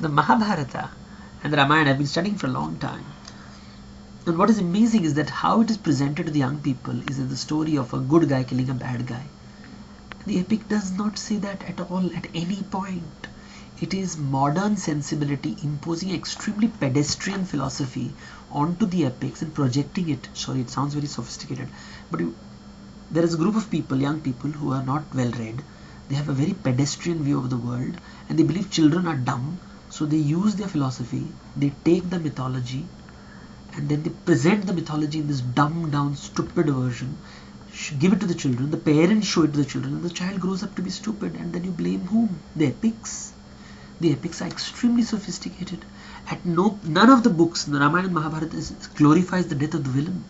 The Mahabharata and the Ramayana I've been studying for a long time. And what is amazing is that how it is presented to the young people is the story of a good guy killing a bad guy. The epic does not say that at all at any point. It is modern sensibility imposing extremely pedestrian philosophy onto the epics and projecting it. Sorry, it sounds very sophisticated, but there is a group of people, young people, who are not well read. They have a very pedestrian view of the world and they believe children are dumb. So they use their philosophy, they take the mythology and then they present the mythology in this dumbed down, stupid version, give it to the children, the parents show it to the children, and the child grows up to be stupid, and then you blame whom? The epics. The epics are extremely sophisticated. None of the books, the Ramayana and Mahabharata, glorifies the death of the villain.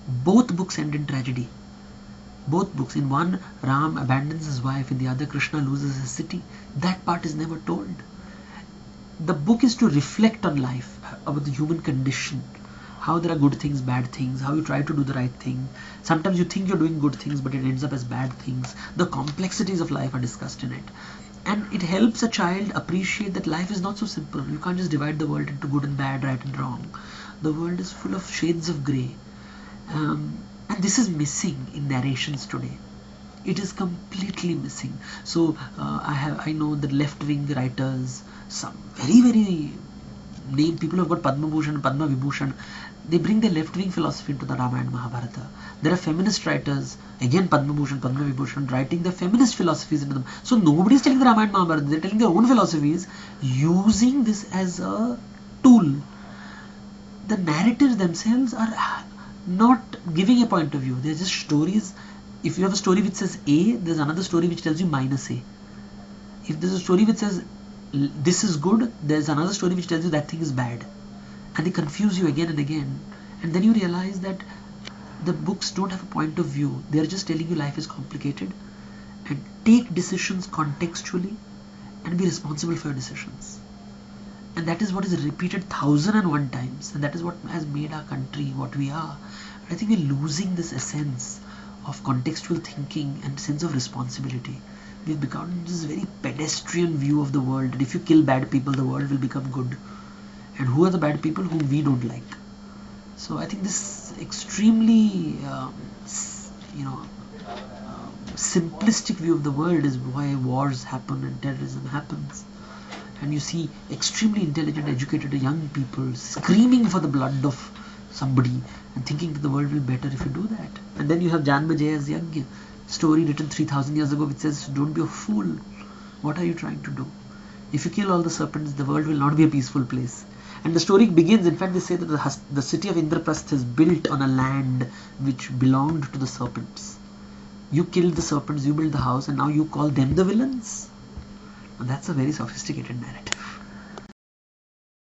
Both books end in tragedy. Both books. In one, Ram abandons his wife, in the other, Krishna loses his city. That part is never told. The book is to reflect on life, about the human condition, how there are good things, bad things, how you try to do the right thing. Sometimes you think you're doing good things, but it ends up as bad things. The complexities of life are discussed in it. And it helps a child appreciate that life is not so simple. You can't just divide the world into good and bad, right and wrong. The world is full of shades of grey. And this is missing in narrations today. It is completely missing. So I know that left-wing writers, some very named people who have got Padma Bhushan, Padma Vibhushan, they bring the left-wing philosophy into the Ramayana and Mahabharata. There are feminist writers, again Padma Bhushan, Padma Vibhushan, writing the feminist philosophies into them. So nobody is telling the Ramayana and Mahabharata, they are telling their own philosophies, using this as a tool. The narratives themselves are not giving a point of view. They're just stories. If you have a story which says A, there's another story which tells you minus A. If there's a story which says this is good, there's another story which tells you that thing is bad. And they confuse you again and again. And then you realize that the books don't have a point of view. They're just telling you life is complicated. And take decisions contextually and be responsible for your decisions. And that is what is repeated 1,001 times. And that is what has made our country what we are. I think we're losing this essence of contextual thinking and sense of responsibility. We've become this very pedestrian view of the world, that if you kill bad people, the world will become good. And who are the bad people? Whom we don't like. So I think this extremely simplistic view of the world is why wars happen and terrorism happens. And you see extremely intelligent, educated young people screaming for the blood of somebody and thinking that the world will be better if you do that. And then you have Janmejay's young story written 3,000 years ago which says, don't be a fool. What are you trying to do? If you kill all the serpents, the world will not be a peaceful place. And the story begins, in fact they say that the city of Indraprastha is built on a land which belonged to the serpents. You killed the serpents, you built the house, and now you call them the villains? And that's a very sophisticated narrative.